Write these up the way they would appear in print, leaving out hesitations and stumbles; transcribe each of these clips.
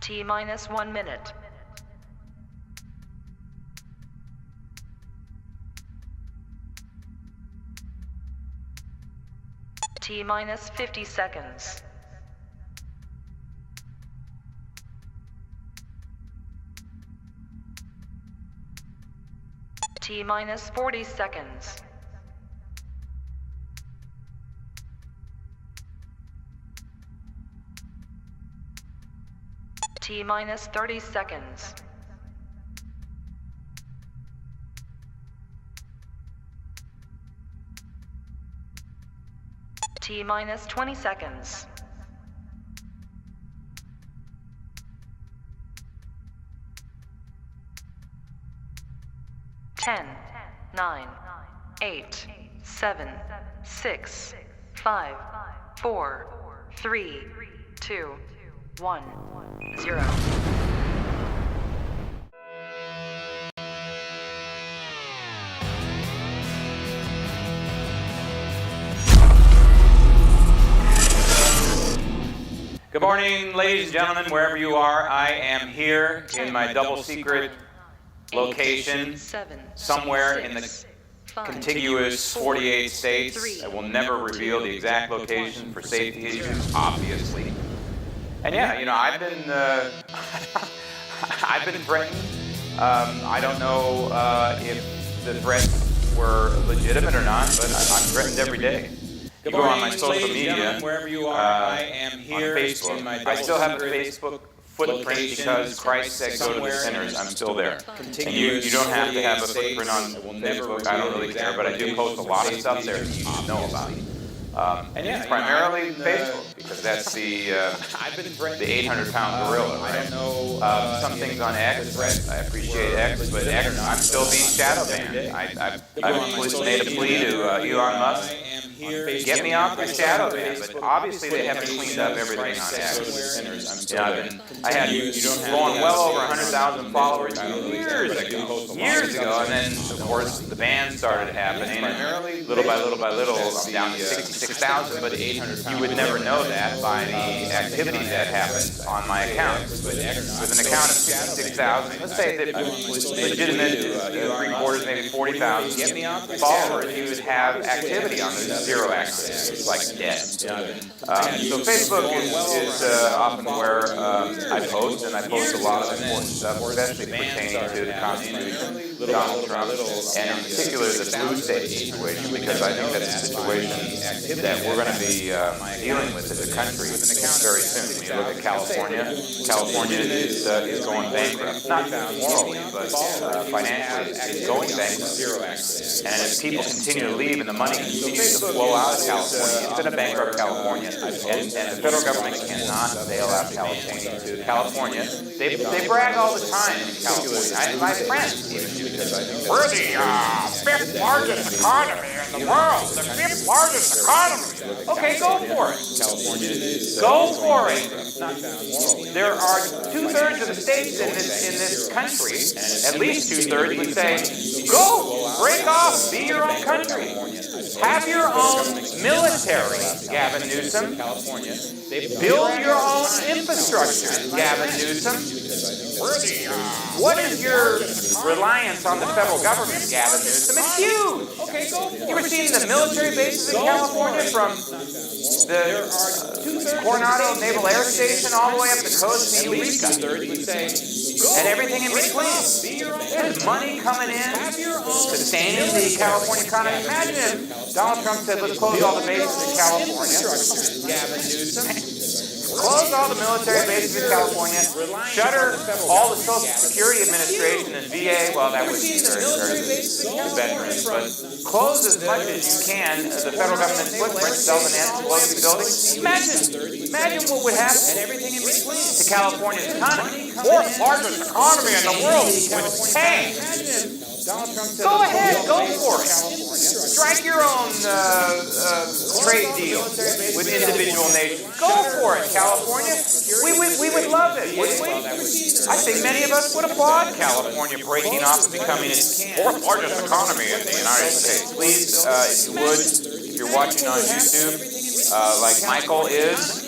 T minus 1 minute. T minus 50 seconds. T minus 40 seconds. T minus 30 seconds. T minus 20 seconds. Ten, 9, 8, 7, 6, 5, 4, 3, 2, 1, 0. Good morning, ladies and gentlemen, wherever you are. I am here in my double secret location somewhere in the contiguous 48 states. I will never reveal the exact location for safety issues, obviously. And yeah, you know, I've been threatened. I don't know if the threats were legitimate or not, but I'm threatened every day. You go on my social media, wherever you are, I am here on Facebook. I still have a Facebook footprint because Christ said go to the sinners. I'm still there. And you don't have to have a footprint on Facebook. I don't really care, but I do post a lot of stuff there that you should know about. And it's primarily Facebook because that's the 800-pound gorilla, right? Some things on X, I appreciate X, but X, I'm still being shadow banned. I've made a plea to Elon Musk. Get me off the shadow ban, but obviously they haven't cleaned up everything on X. I had going well over 100,000 followers years ago, and then of course the ban started happening, and little by little, I'm down to 66,000. But you would never know that by the activity that happens on my account. With an account of 66,000, let's say that legitimate three-quarters, maybe 40,000 followers, you would have activity on this. Zero access. It's like dead. So Facebook is often where I post, and I post a lot of important stuff, especially pertaining to the Constitution, Donald Trump, and in particular the blue state situation, because I think that's a situation that we're going to be dealing with as a country very soon. When you look at California, California is going bankrupt. Not morally, but financially, it's going bankrupt. And as people continue to leave and the money continues to flow out of California, it's going to bankrupt California. And the federal government cannot bail out California. They brag all the time in California. My friends, we're the fifth largest economy in the world. The fifth largest economy. Okay, go for it. Go for it. There are 2/3 of the states in this country, at least 2/3 would say, go, break off, be your own country. Have your own military, Gavin Newsom. Build your own infrastructure, Gavin Newsom. What is your reliance on the federal government, Gavin Newsom? It's huge. You ever seen the military bases in California from the Coronado Naval Air Station all the way up the coast to Eureka? And everything in between. There's money coming in, sustaining the California economy. Imagine if Donald Trump said, let's close all the bases in California. Close all the military bases in California, shutter all the Social Security Administration and VA, well, that would be very the veterans, but close as much as you can the federal government's footprint, self-enhanced closing buildings. Imagine what would happen to California's economy. Fourth largest economy in the world would tank. Go ahead, go for it. Strike your own trade deal with individual nations. Go for it, California. We would love it, wouldn't we? I think many of us would applaud California breaking off and becoming its fourth largest economy in the United States. Please, if you would, if you're watching on YouTube, like Michael is,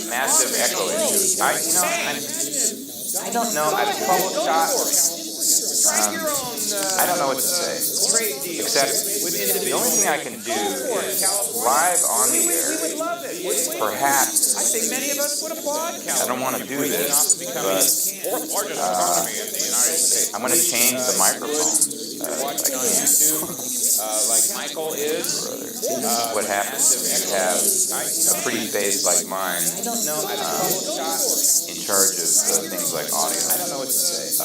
Massive echo issue. I don't know. I've troubleshot. I don't know what to say, except the only thing I can do is live on the air. Perhaps I don't want to do this, but I'm going to change the microphone. I can't. Like Michael is. What happens if you have a pretty face like mine in charge of things like audio? I don't know what to say.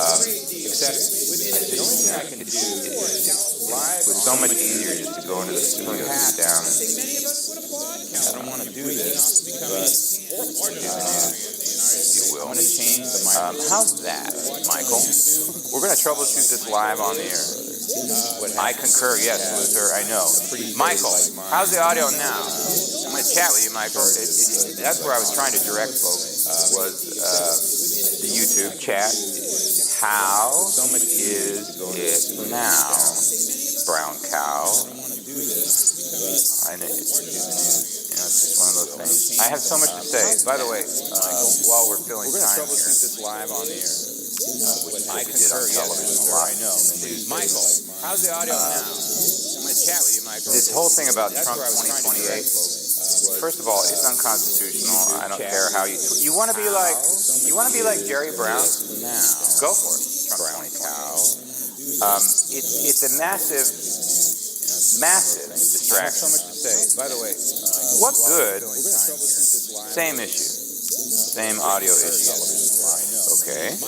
Except the only thing I can do is live. It's so much easier just to go into the studio, sit down. I don't want to do this, but If you will. I'm going to change the microphone. How's that, Michael? We're going to troubleshoot this live on the air. I concur, yes, Luther, I know. Michael, how's the audio now? I'm going to chat with you, Michael. That's where I was trying to direct folks, was the YouTube chat. How is it now, brown cow? I know, it's just one of those things. I have so much to say. By the way, while we're filling time here, This live on the air. which I did on television a lot in the news. Michael, how's the audio now? I'm going to chat with you, Michael. This whole thing about Trump 2028, first of all, it's unconstitutional. I don't care how you want to be like Jerry Brown? Go for it. Trump 2028. It's a massive distraction. So much to say. By the way, What good? Same issue. Same audio issue. Okay. I'm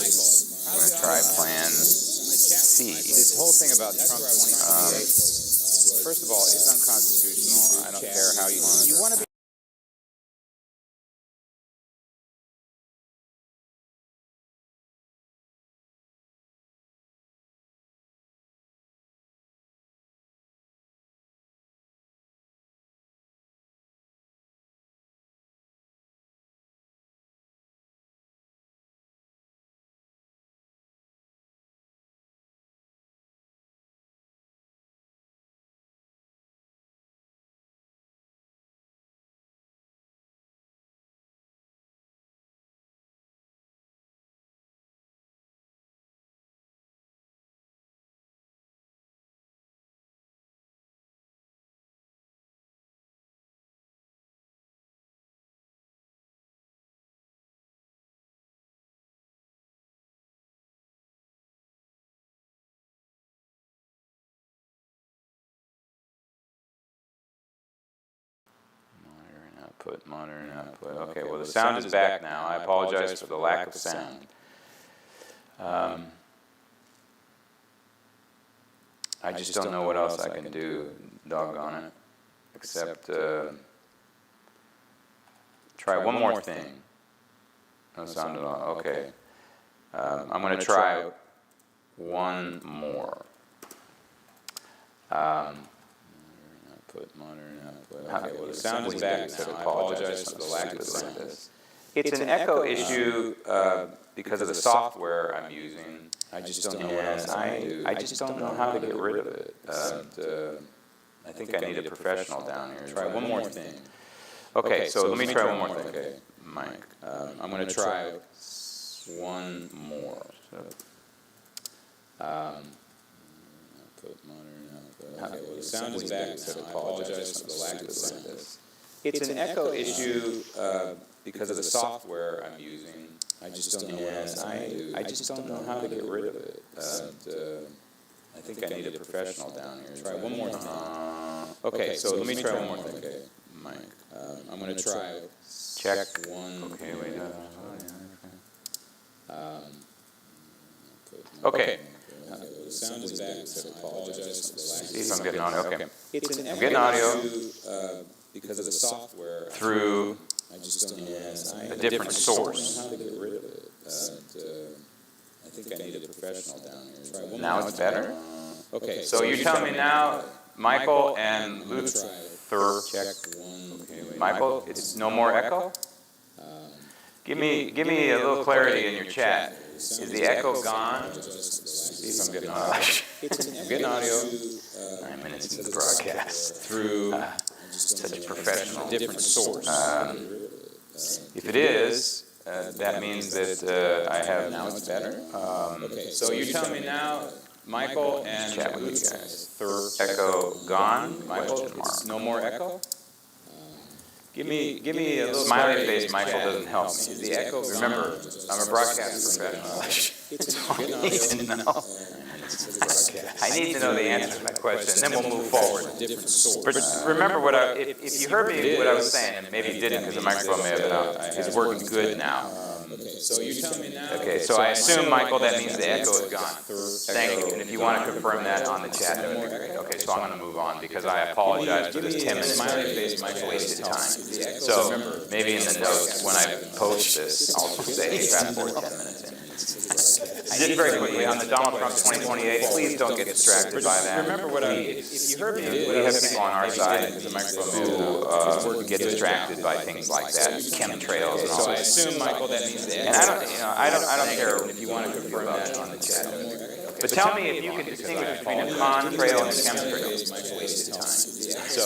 going to try plan C. this whole thing about Trump 2028. First of all, it's unconstitutional. I don't care how you want to be. Monitor and output. Okay, well the sound is back now. I apologize for the lack of sound. I just don't know what else I can do, doggone it, except try one more thing. No sound at all. Okay. I'm going to try one more. Monitor and output. Okay, well the sound is back now. I apologize for the lack of sound. It's an echo issue because of the software I'm using. I just don't know what else I can do. I just don't know how to get rid of it. I think I need a professional down here. Try one more thing. Okay, so let me try one more thing. Okay, Mike. I'm going to try one more. Okay, well the sound is back, so I apologize for the lack of sound. It's an echo issue because of the software I'm using. I just don't know what else I can do. I just don't know how to get rid of it. I think I need a professional down here. Try one more thing. Okay, so let me try one more thing. Okay, Mike. I'm going to try check one. Okay, wait. Okay. The sound is back, so I apologize for the lack of See if I'm getting audio. Okay. I'm getting audio because of the software through I just don't know what a different source. how to get rid of it. I think I need a professional down here. Try one Now more it's time. better. Okay, So you're telling me now, Michael and Luther. check one. Okay, wait. Michael, it's no more echo. Give me a little clarity in your chat. Is the echo gone? See if I'm getting audio. I'm getting audio. 9 minutes into the broadcast Through such a professional. different source. If it is, that means that I have. Now it's better? Okay, so you're telling me now, Michael and Chat with you guys. Thur Echo gone? Michael, Question mark. no more echo? Give me a little Smiley face, Michael, doesn't help me. Is the echo gone? Remember, I'm a broadcast professional. I need to know. I need to know the answer to that question, then we'll move forward. Different source. But remember if you heard me what I was saying, and maybe you didn't because the microphone may have been out, it's working good now. Okay, so you're telling me now. Okay, so I assume, Michael, that means the echo is gone. Thank you, and if you want to confirm that on the chat, that would be great. Okay, so I'm going to move on because I apologize for this 10 minutes of wasted time. So maybe in the notes, when I post this, I'll just say, fast forward 10 minutes in. Just very quickly, on the Donald Trump 2028, please don't get distracted by that. Remember what if you heard me, we have people on our side who get distracted by things like that, chemtrails and all So I that. assume, Michael, that means the And I don't care if you want to confirm that on the chat. But tell me if you can distinguish between a contrail and a chemtrail. wasted time. So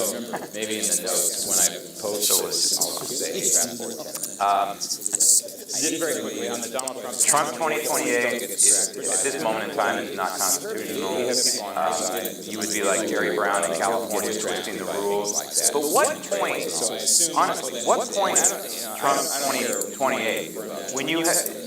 maybe in the notes when I post this, I'll say fast forward 10 minutes. Just very quickly on the Donald Trump 2028 is, at this moment in time, is not constitutional. You would be like Jerry Brown in California twisting the rules. But what point, honestly, what point Trump 2028, when you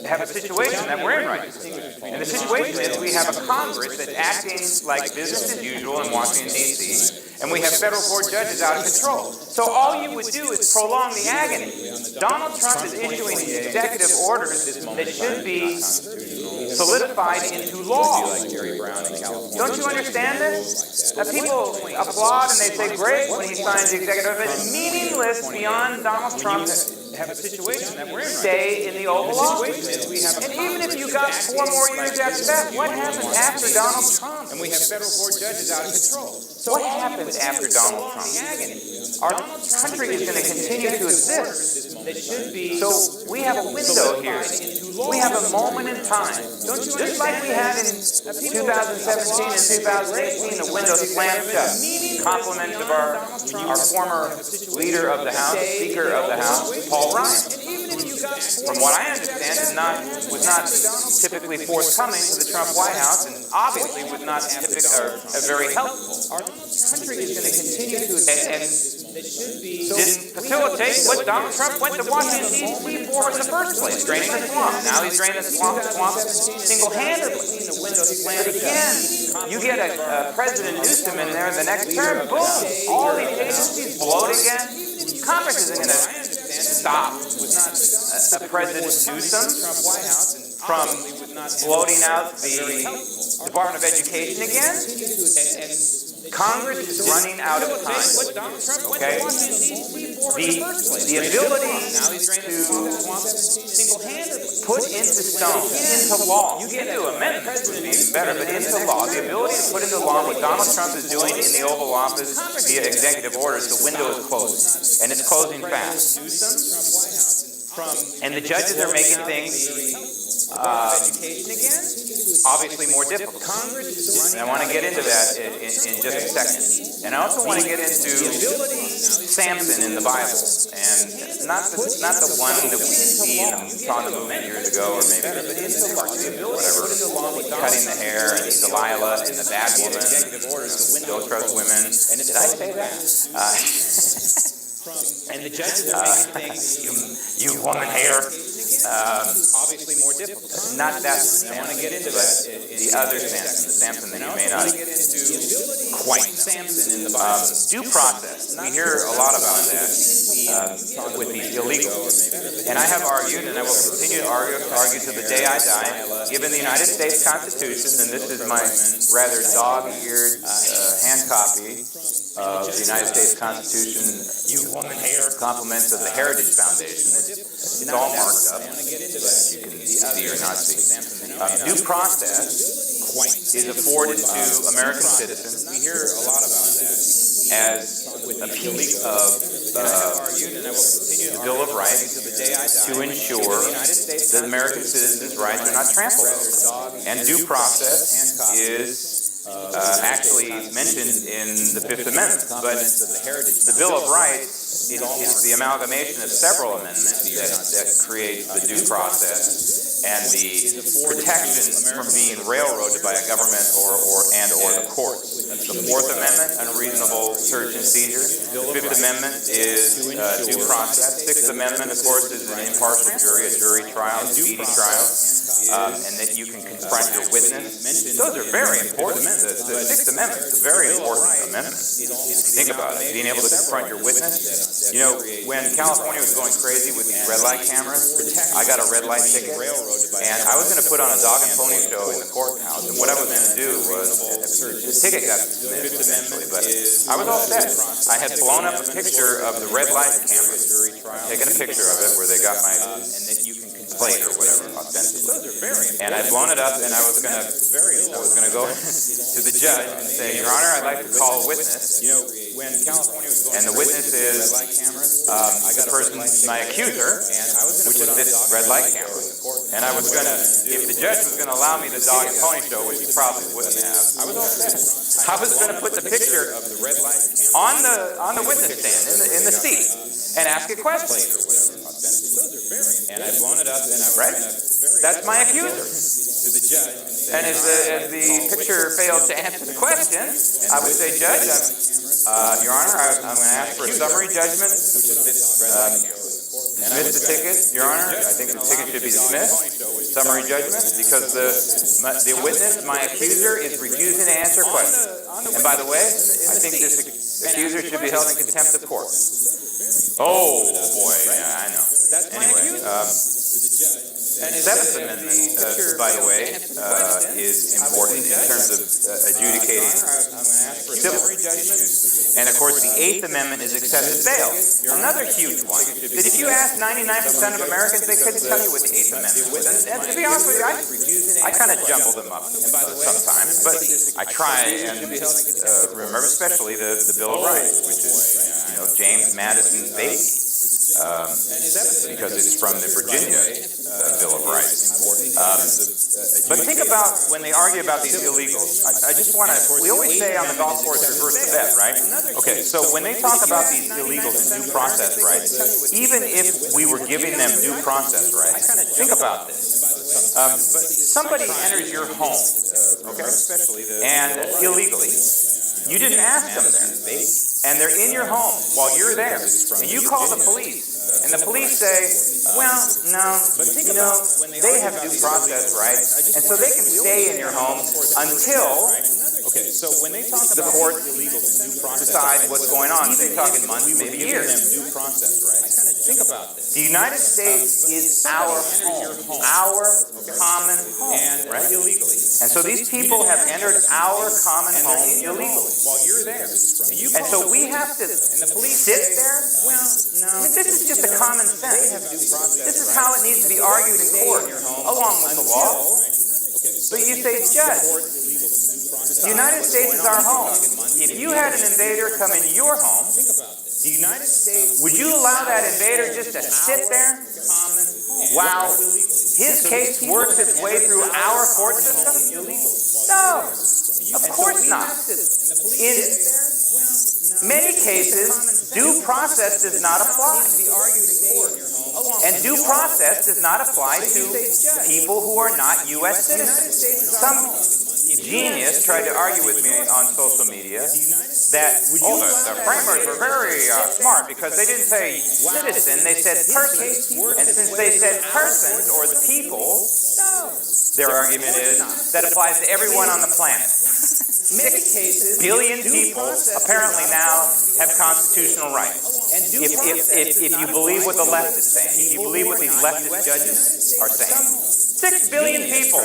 have a situation that we're in right now? And the situation is we have a Congress that's acting like business as usual in Washington, D.C., and we have federal court judges out of control. So all you would do is prolong the agony. Donald Trump is issuing executive orders that should be solidified into law. Don't you understand this? People applaud and they say great when he signs the executive order, but it's meaningless beyond Donald Trump have a situation that we're in stay in the Oval Office. And even if you got 4 more years after that, what happens after Donald Trump? And we have federal court judges out of control. What happens after Donald Trump? Our country is going to continue to exist. So we have a window here. We have a moment in time. Just like we had in 2017 and 2018, the window slammed shut. Compliments of our former leader of the House, Speaker of the House, Paul Ryan. From what I understand, was not typically forthcoming to the Trump White House, and obviously was not very helpful. Our country is going to continue to exist. And didn't facilitate what Donald Trump went to Washington, D.C. for in the first place, draining the swamp. Now he's draining the swamp single-handedly. But again, you get a President Newsom in there in the next term, boom, all these agencies bloat again. Congress isn't going to stop a President Newsom from bloating out the Department of Education again. Congress is running out of time. Okay? The ability to put into stone, into law, you get into amendments would be better, but into law, the ability to put into law what Donald Trump is doing in the Oval Office via executive orders, the window is closing, and it's closing fast. And the judges are making things obviously more difficult. And I want to get into that in just a second. And I also want to get into Samson in the Bible, and not the one that we saw in the movie years ago, or maybe whatever, cutting the hair, and Delilah, and the bad woman, don't trust women. Did I say that? And the judges are making things you woman hair. obviously more difficult. Not that I want to get into but that. the other Samson, the Samson that you may not quite know. Samson in the Bible. Due process. We hear a lot about that with these illegals. And I have argued, and I will continue to argue to the day I die, given the United States Constitution, and this is my rather dog-eared hand copy of the United States Constitution, you woman hair, compliments of the Heritage Foundation. It's all marked up, but you can see or not see. Due process is afforded to American citizens. We hear a lot about that as a piece of the Bill of Rights to ensure that American citizens' rights are not trampled over. And due process is actually mentioned in the Fifth Amendment. But the Bill of Rights is the amalgamation of several amendments that create the due process and the protection from being railroaded by a government or the courts. The Fourth Amendment, unreasonable search and seizure. The Fifth Amendment is due process. Sixth Amendment, of course, is an impartial jury, a jury trial, a speedy trial, and that you can confront your witness. Those are very important. The Sixth Amendment is a very important amendment. If you think about it, being able to confront your witness. You know, when California was going crazy with these red light cameras, I got a red light ticket, and I was going to put on a dog and pony show in the courthouse, and what I was going to do was, the ticket got dismissed eventually, but I was all set. I had blown up a picture of the red light camera, taken a picture of it where they got my plate or whatever, ostensibly, and I'd blown it up, and I was going to go to the judge and say, Your Honor, I'd like to call a witness. And the witness is the person, my accuser, which is this red light camera. And I was going to, if the judge was going to allow me the dog and pony show, which he probably wouldn't have, I was going to put the picture on the witness stand in the seat and ask a question. And I've blown it up, and right? That's my accuser. And as the picture failed to answer the question, I would say, Judge, Your Honor, I'm going to ask for a summary judgment. Dismiss the ticket, Your Honor. I think the ticket should be dismissed. Summary judgment, because the witness, my accuser, is refusing to answer questions. And by the way, I think this accuser should be held in contempt of court. Oh boy, yeah, I know. Anyway, Seventh Amendment, by the way, is important in terms of adjudicating civil issues. And of course, the Eighth Amendment is excessive bail, another huge one. That if you ask 99% of Americans, they couldn't tell you what the Eighth Amendment was. And to be honest with you, I kind of jumble them up sometimes, but I try and remember especially the Bill of Rights, which is James Madison's baby. Because it's from the Virginia Bill of Rights. But think about when they argue about these illegals. I just want to, we always say on the golf course, reverse the bet, right? Okay, so when they talk about these illegals and due process rights, even if we were giving them due process rights, think about this. Somebody enters your home, okay, and illegally. You didn't ask them there. And they're in your home while you're there. And you call the police. And the police say, well, no, they have due process rights. And so they can stay in your home until the court decides what's going on. So you're talking months, maybe years. Think about this. The United States is our home, our common home, right? And so these people have entered our common home illegally. While you're there. And so we have to sit there? Well, no. I mean, this is just a common sense. This is how it needs to be argued in court, along with the law. So you say, Judge, the United States is our home. If you had an invader come in your home, would you allow that invader just to sit there while his case works its way through our court system? No, of course not. In many cases, due process does not apply. And due process does not apply to people who are not U.S. citizens. Some genius tried to argue with me on social media that, the framers were very smart because they didn't say citizen, they said person. And since they said persons or the people, their argument is that applies to everyone on the planet. 6 billion people apparently now have constitutional rights. If you believe what the left is saying, if you believe what these leftist judges are saying. 6 billion people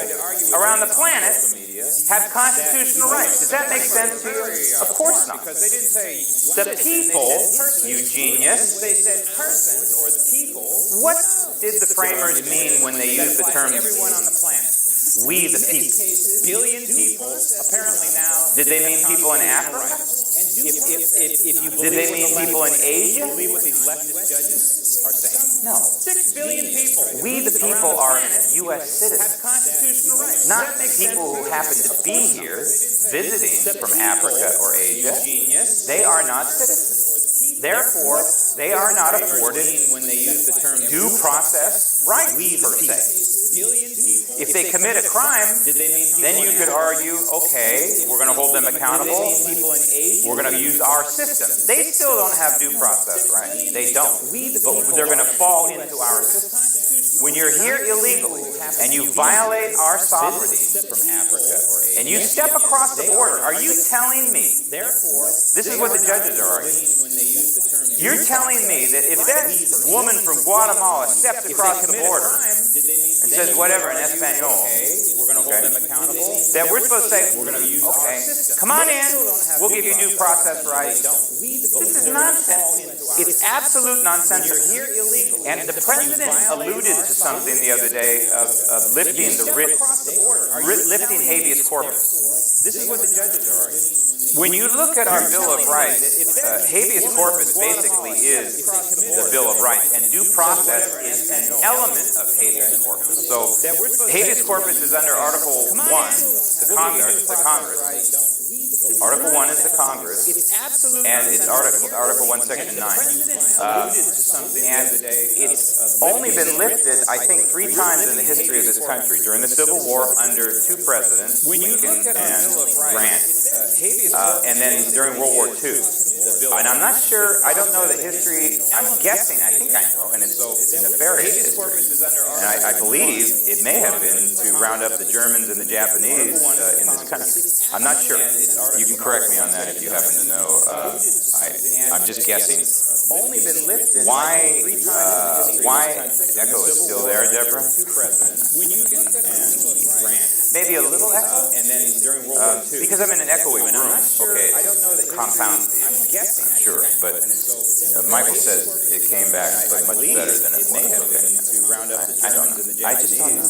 around the planet have constitutional rights. Does that make sense to you? Of course not. The people, you genius, what did the framers mean when they used the term we the people? Billion people, apparently now. Did they mean people in Africa? Did they mean people in Asia? are saying. No. 6 billion people. We, the people, are U.S. Have citizens, constitutional rights. not people who happen to be here visiting from Africa or Asia. They are not citizens. Therefore, they are not afforded When they use the term due process rights, per se. If they commit a crime, then you could argue, okay, we're going to hold them accountable. We're going to use our system. They still don't have due process rights. They don't. But they're going to fall into our system. When you're here illegally and you violate our sovereignty and you step across the border, are you telling me, this is what the judges are arguing, you're telling me that if that woman from Guatemala steps across the border and says whatever in Espanol, that we're supposed to say, okay, come on in, we'll give you due process rights. This is nonsense. It's absolute nonsense. And the president alluded to something the other day of lifting the lifting habeas corpus. This is what the judges are arguing. When you look at our Bill of Rights, habeas corpus basically is the Bill of Rights, and due process is an element of habeas corpus. So habeas corpus is under Article 1, the Congress. Article 1 is the Congress, and it's Article 1, Section 9. And it's only been lifted, I think, 3 times in the history of this country. During the Civil War, under 2 presidents, Lincoln and Grant. And then during World War II. And I'm not sure, I don't know the history, I'm guessing, I think I know, and it's nefarious history. And I believe it may have been to round up the Germans and the Japanese in this country. I'm not sure. You can correct me on that if you happen to know. I'm just guessing. Only been lifted. Why, echo is still there, Deborah? Maybe a little echo? And then during World War II. Because I'm in an echoey room. Okay, I don't know the compound. I'm guessing. Sure, but Michael says it came back but much better than it was. Okay. To round up the I don't Germans and the know. I just don't know. in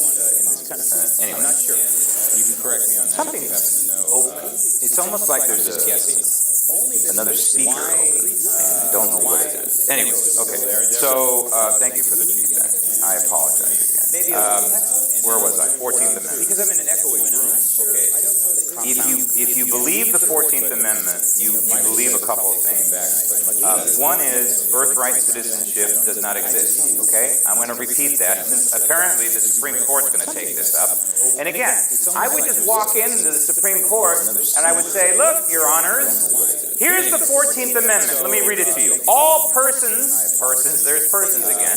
this country. Anyway. I'm not sure. You can correct me on that. Something if you happen to know. open. It's almost like there's Guessing. another speaker open. I don't know what it is. Anyway, okay. So thank you for the feedback. I apologize again. Where was I? 14th Amendment. Because I'm in an echoey room. Okay. If you believe the 14th Amendment, you believe a couple of things. One is birthright citizenship does not exist. Okay, I'm going to repeat that since apparently the Supreme Court's going to take this up. And again, I would just walk into the Supreme Court and I would say, look, Your Honors, here's the 14th Amendment. Let me read it to you. All persons, there's persons again.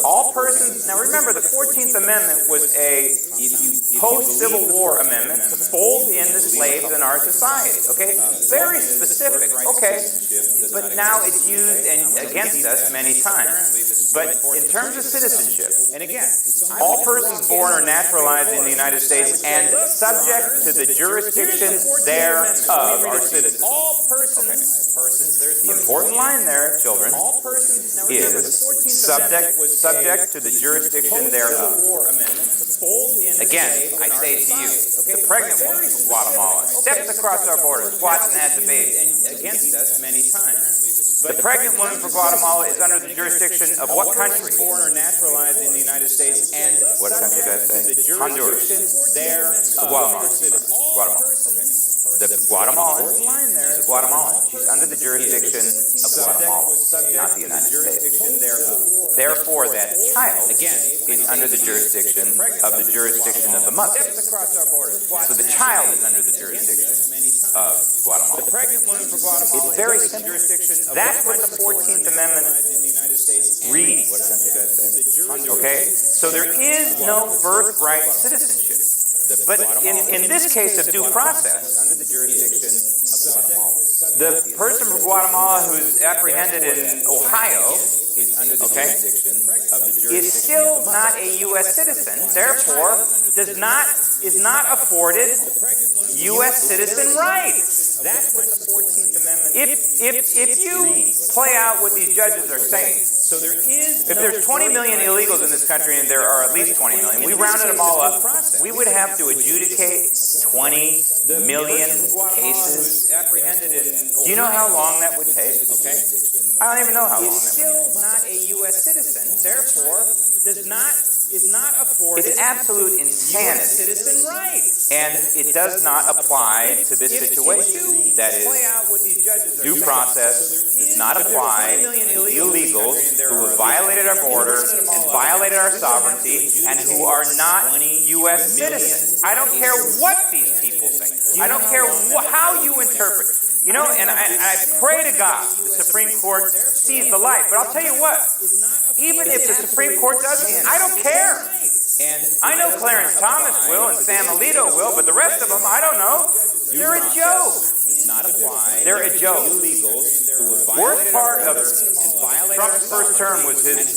All persons, now remember the 14th Amendment was a post-Civil War amendment to fold in the slaves in our society, okay? Very specific, okay, but now it's used against us many times. But in terms of citizenship, and again, all persons born or naturalized in the United States and subject to the jurisdiction thereof are citizens. All persons, the important line there, children, is subject to the jurisdiction thereof. Again, I say to you, the pregnant woman from Guatemala steps across our border, squats and has a baby. Against us many times. The pregnant woman from Guatemala is under the jurisdiction of what country? Born or naturalized in the United States and What country did I say? Honduras. Guatemala. Guatemala. Okay. The Guatemalan, she's a Guatemalan. She's under the jurisdiction of Guatemala, not the United States. Therefore, that child is under the jurisdiction of the mother. So the child is under the jurisdiction of Guatemala. It's very simple. That's what the 14th Amendment reads. Okay? So there is no birthright citizenship. But in this case of due process, the person from Guatemala who's apprehended in Ohio, okay, is still not a U.S. citizen, therefore is not afforded U.S. citizen rights. That's what the 14th Amendment. If you play out what these judges are saying, if there's 20 million illegals in this country, and there are at least 20 million, we rounded them all up, we would have to adjudicate 20 million cases. Do you know how long that would take? I don't even know how long. Is still not a U.S. citizen, therefore is not afforded It's absolute U.S. insanity. citizen rights. And it does not apply to this situation. That Play is, out what these judges are due saying. process does not apply to illegals who have violated our border and violated our sovereignty and who are not U.S. citizens. I don't care what these people say. I don't care how you interpret. You know, and I pray to God the Supreme Court sees the light. But I'll tell you what, even if the Supreme Court doesn't, I don't care. I know Clarence Thomas will and Sam Alito will, but the rest of them, I don't know. They're a joke. They're a joke. Worst part of Trump's first term was his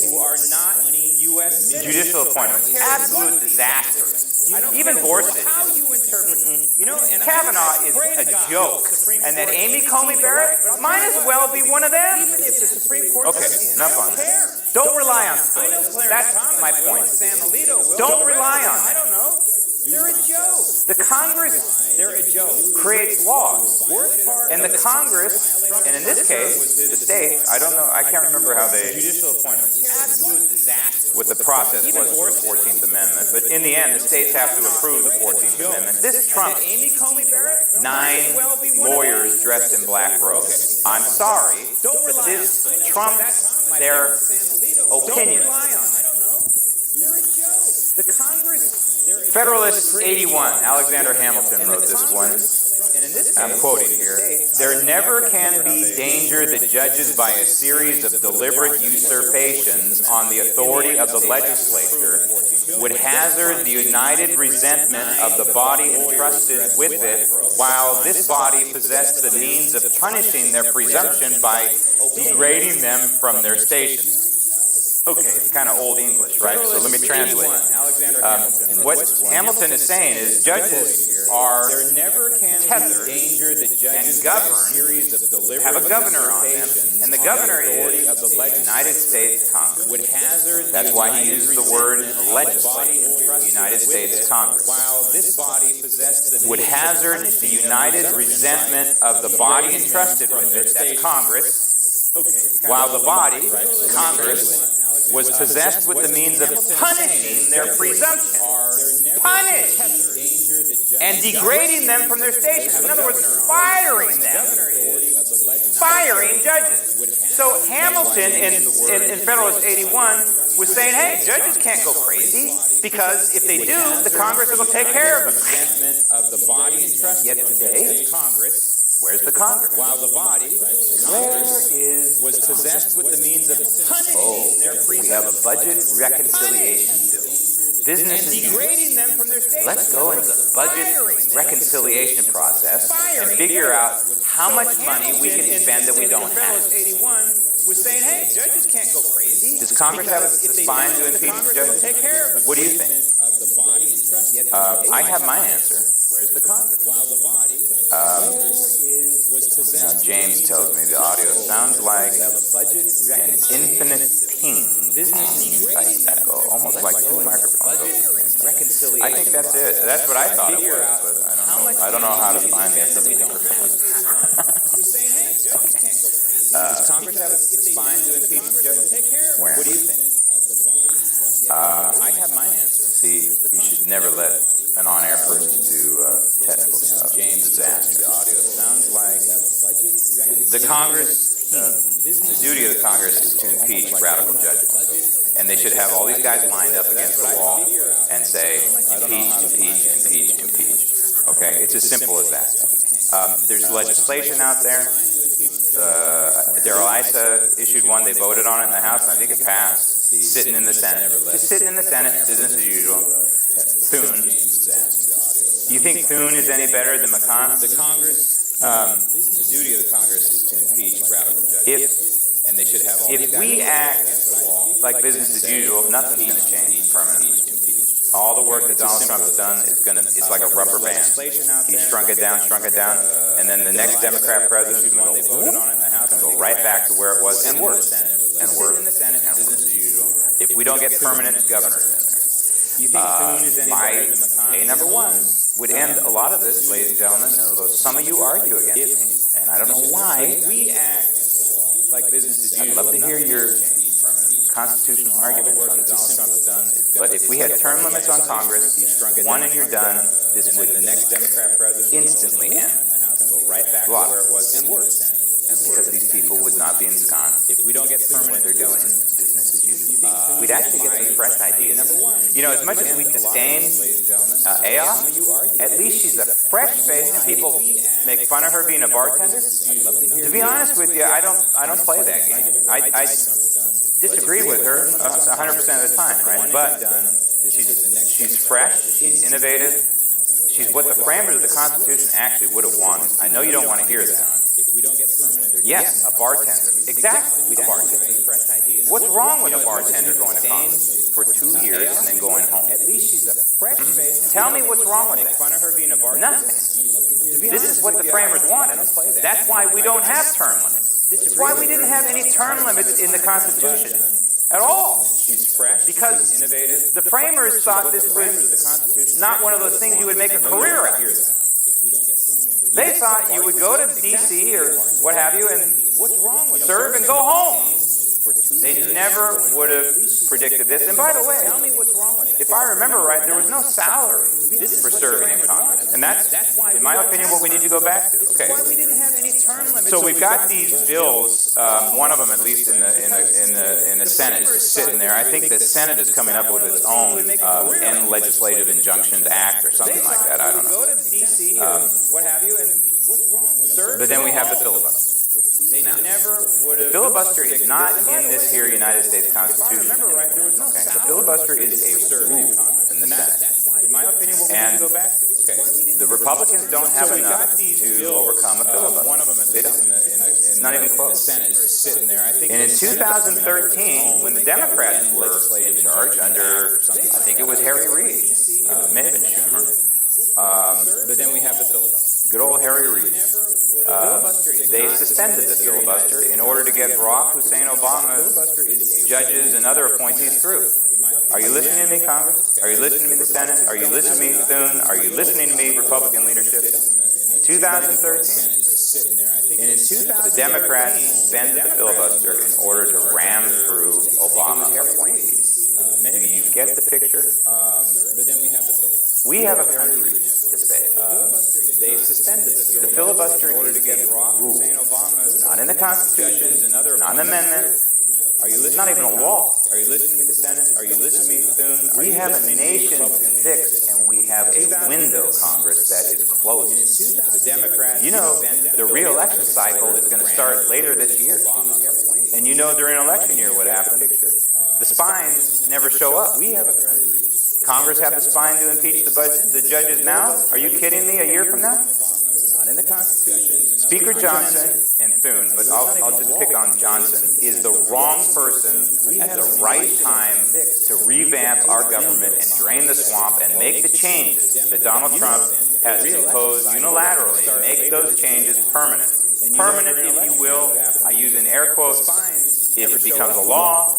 judicial appointments. Absolute disaster. Even Gorsuch. Kavanaugh is a joke. And that Amy Coney Barrett might as well be one of them. Okay, enough on that. Don't rely on stories. That's my point. Don't rely on it. They're a joke. The Congress creates laws. And the Congress, and in this case, the states, I don't know, I can't remember how they, what the process was for the 14th Amendment, but in the end, the states have to approve the 14th Amendment. This Trump, 9 lawyers dressed in black robes. I'm sorry, but this trumps their opinion. Federalist 81, Alexander Hamilton wrote this one. I'm quoting here. There never can be danger that judges by a series of deliberate usurpations on the authority of the legislature would hazard the united resentment of the body entrusted with it, while this body possessed the means of punishing their presumption by degrading them from their stations. Okay, it's kind of old English, right? So let me translate. What Hamilton is saying is judges are tethered and governed, have a governor on them, and the governor is the United States Congress. That's why he uses the word legislature, United States Congress. Would hazard the united resentment of the body entrusted with it, that's Congress, while the body, Congress, was possessed with the means of punishing their presumption. Punish! And degrading them from their stations. In other words, firing them. Firing judges. So Hamilton in Federalist 81 was saying, hey, judges can't go crazy, because if they do, the Congress will take care of them. Yet today, where's the Congress? While the body, Congress was possessed with the means of punishing their presumption. We have a budget reconciliation bill. Businesses, let's go into the budget reconciliation process and figure out how much money we can spend that we don't have. Was saying, hey, judges can't go crazy. Does Congress have a spine to impeach the judges? What do you think? I have my answer. Where's the Congress? Now James tells me the audio sounds like an infinite ping. Echo, almost like two microphones over the same time. I think that's it. That's what I thought it was, but I don't know how to find the microphone. Does Congress have a spine to impeach the judges? Where? What do you think? I have my answer. See, you should never let an on-air person do technical stuff. James disaster. The audio sounds like the Congress. The duty of the Congress is to impeach radical judges, and they should have all these guys lined up against the wall and say impeach, impeach, impeach, impeach. Okay, it's as simple as that. There's legislation out there. Darrell Issa issued one. They voted on it in the House, and I think it passed. Sitting in the Senate. Just sitting in the Senate, business as usual. Thune. Do you think Thune is any better than McConnell? The Congress, the duty of the Congress is to impeach radical judges. If we act like business as usual, nothing's going to change permanently. All the work that Donald Trump has done is like a rubber band. He shrunk it down, and then the next Democrat president is going to go right back to where it was and worse, and worse, and worse. If we don't get permanent governors in there. My number one would end a lot of this, ladies and gentlemen, although some of you argue against me, and I don't know why. like business as I'd usual. love to hear your constitutional arguments on this. But if we had term limits on Congress, one and you're done, this would the next Democrat president instantly end. go right back to Look. where it was and worse. Because these people would not be ensconced If we don't get in permanent, what they're doing, business as usual. We'd actually get some fresh ideas. You know, as much as we disdain AOC, at least she's a fresh face, and people make fun of her being a bartender. To be honest with you, I don't play that game. I disagree with her 100% of the time, right? But she's fresh, she's innovative, she's what the framers of the Constitution actually would have wanted. I know you don't want to hear that. Yes, a bartender. Exactly, a bartender. What's wrong with a bartender going to Congress for 2 years and then going home? at least she's a fresh face. Tell me what's wrong with that. Fun of her being a bartender. Nothing. This is what the framers wanted. That's why we don't have term limits. That's why we didn't have any term limits in the Constitution at all. She's fresh. Because innovative. the framers thought this was not one of those things you would make a career out of. They thought you would go to D.C. or what have you and serve and go home. They never would have predicted this. And by the way, if I remember right, there was no salary for serving in Congress. And that's, in my opinion, what we need to go back to. Okay. So we've got these bills, one of them at least in the Senate is just sitting there. I think the Senate is coming up with its own End Legislative Injunctions Act or something like that. I don't know. But then we have the filibuster. Now, the filibuster is not in this here United States Constitution. Okay? The filibuster is a rule in the Senate. And the Republicans don't have enough to overcome a filibuster. They don't. It's not even close. And in 2013, when the Democrats were in charge under, I think it was Harry Reid, may have been Schumer, But then we have the filibuster. good old Harry Reid. They suspended the filibuster in order to get Barack Hussein Obama's judges and other appointees through. Are you listening to me, Congress? Are you listening to me, the Senate? Are you listening to me, Thune? Are you listening to me, Republican leadership? In 2013, the Democrats suspended the filibuster in order to ram through Obama appointees. Do you get the picture? But then we have the filibuster. We have a country to save. They suspended The filibuster is a rule. Not in the Constitution, not an amendment. It's not even a law. Are you listening to me, the Senate? Are you listening to me, Thune? We have a nation to fix, and we have a window, Congress, that is closed. The Democrats. You know, the re-election cycle is going to start later this year. And you know during election year what happened. The spines never show up. We have a country. Congress have the spine to impeach the judges now? Are you kidding me, a year from now? Not in the Constitution. Speaker Johnson and Thune, but I'll just pick on Johnson, is the wrong person at the right time to revamp our government and drain the swamp and make the changes that Donald Trump has imposed unilaterally. Make those changes permanent. Permanent, if you will. I use in air quotes, if it becomes a law.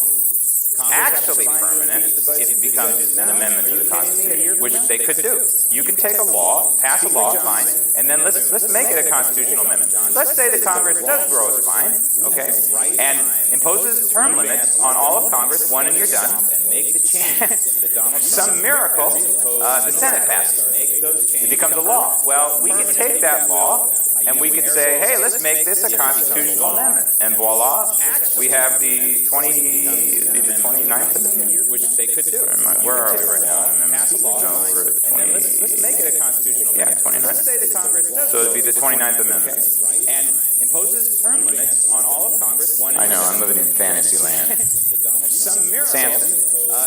Actually permanent if it becomes an amendment to the Constitution, which they could do. You can take a law, pass a law, fine, and then let's make it a constitutional amendment. Let's say the Congress does grow a spine, okay, and imposes term limits on all of Congress, one and you're done. Some miracle, the Senate passes it. It becomes a law. Well, we could take that law and we could say, hey, let's make this a constitutional amendment. And voila, we have the 29th Amendment, Which they could do. where are we right now? No, we're at the And then let's make it a constitutional yeah, amendment. 29th. Let's say the Congress does. So it'd be the 29th Amendment. And imposes term limits on all of Congress. One I know, I'm living in fantasy land. Some miracle. Samson.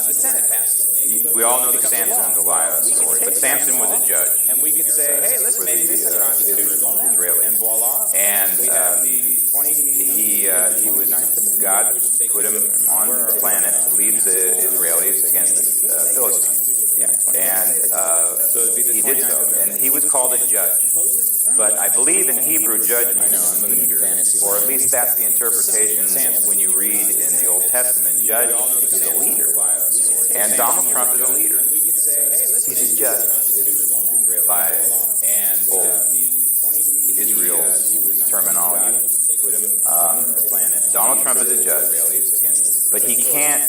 The Senate passed. We all know the Samson Delilah story, but Samson was a judge And we could say, hey, let's for make this a the constitutional amendment. Israelis. And voila. And We have the 20. he was, God put him on the planet to lead the Israelis against the Philistines. And he did so, and he was called a judge. But I believe in Hebrew, judge means leader, or at least that's the interpretation when you read in the Old Testament. Judge is a leader, and Donald Trump is a leader. He's a judge by old Israel's terminology. Donald Trump is a judge, but he can't,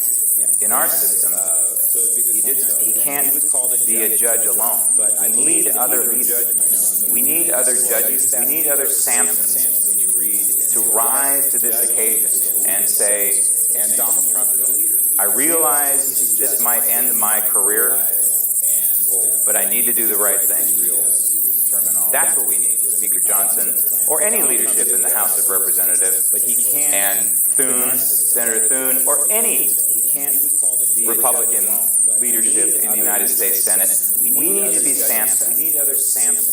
in our system, he can't be a judge alone. We need other leaders. We need other judges. We need other Samsons to rise to this occasion and say, and Donald Trump is a leader. I realize this might end my career, but I need to do the right thing. That's what we need, Speaker Johnson, or any leadership in the House of Representatives, and Thune, Senator Thune, or any Republican leadership in the United States Senate. We need to be Samson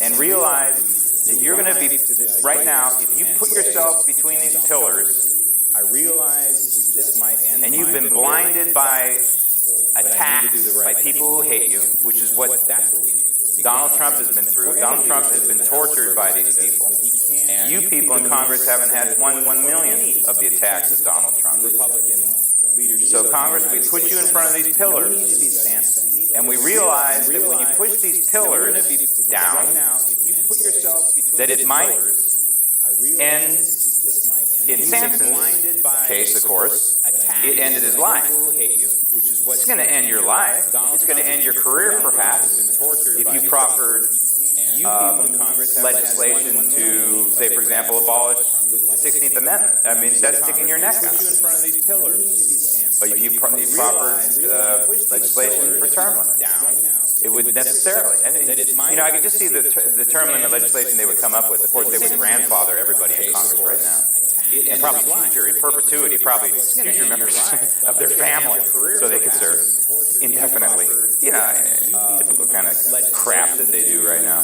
and realize that you're going to be, right now, if you put yourself between these pillars, and you've been blinded by attacks by people who hate you, which is what Donald Trump has been through. Donald Trump has been tortured by these people. You people in Congress haven't had 1 million of the attacks of Donald Trump. So Congress, we put you in front of these pillars, and we realize that when you push these pillars down, that it might end, in Samson's case, of course, it ended his life. It's going to end your life. It's going to end your career, perhaps, if you proffered legislation to, say, for example, abolish the 16th Amendment. I mean, that's sticking your neck out. But if you proffered legislation for term limits, it would necessarily. And, you know, I could just see the term limit legislation they would come up with. Of course, they would grandfather everybody in Congress right now. And probably future, in perpetuity, probably future members of their family, so they could serve indefinitely. You know, typical kind of crap that they do right now.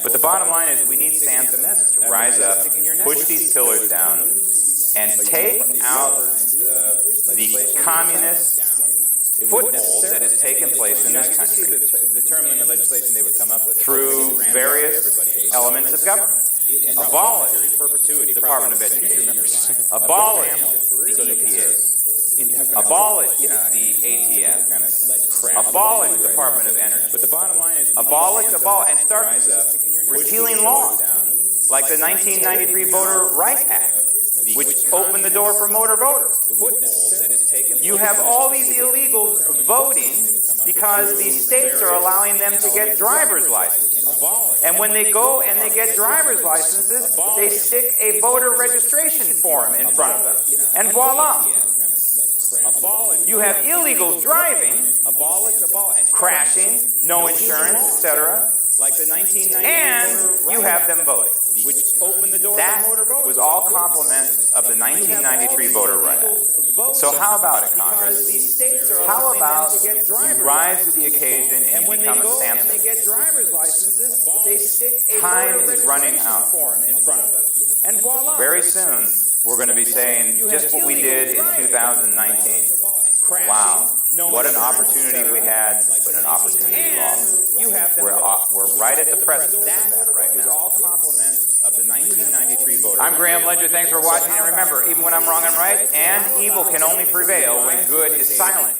But the bottom line is we need Samson to rise up, push these pillars down, and take out the communist foothold that has taken place in this country through various elements of government. Abolish the Department of Education. Abolish the EPA. Abolish the ATF. Abolish the Department of Energy. But the bottom line is abolish, and start repealing laws like the 1993 Voter Rights Act, which opened the door for motor voters. You have all these illegals voting because these states are allowing them to get driver's licenses. And when they go and they get driver's licenses, they stick a voter registration form in front of them. And voila. You have illegals driving, crashing, no insurance, etc. And you have them voting. That was all compliments of the 1993 Voter Rights Act. So how about it, Congress? How about you rise to the occasion and you become a Samson? Time is running out. Very soon, we're going to be saying just what we did in 2019. Wow, what an opportunity we had, but an opportunity lost. We're right at the precipice of that right now. I'm Graham Ledger. Thanks for watching, and remember, even when I'm wrong, I'm right, and evil can only prevail when good is silent.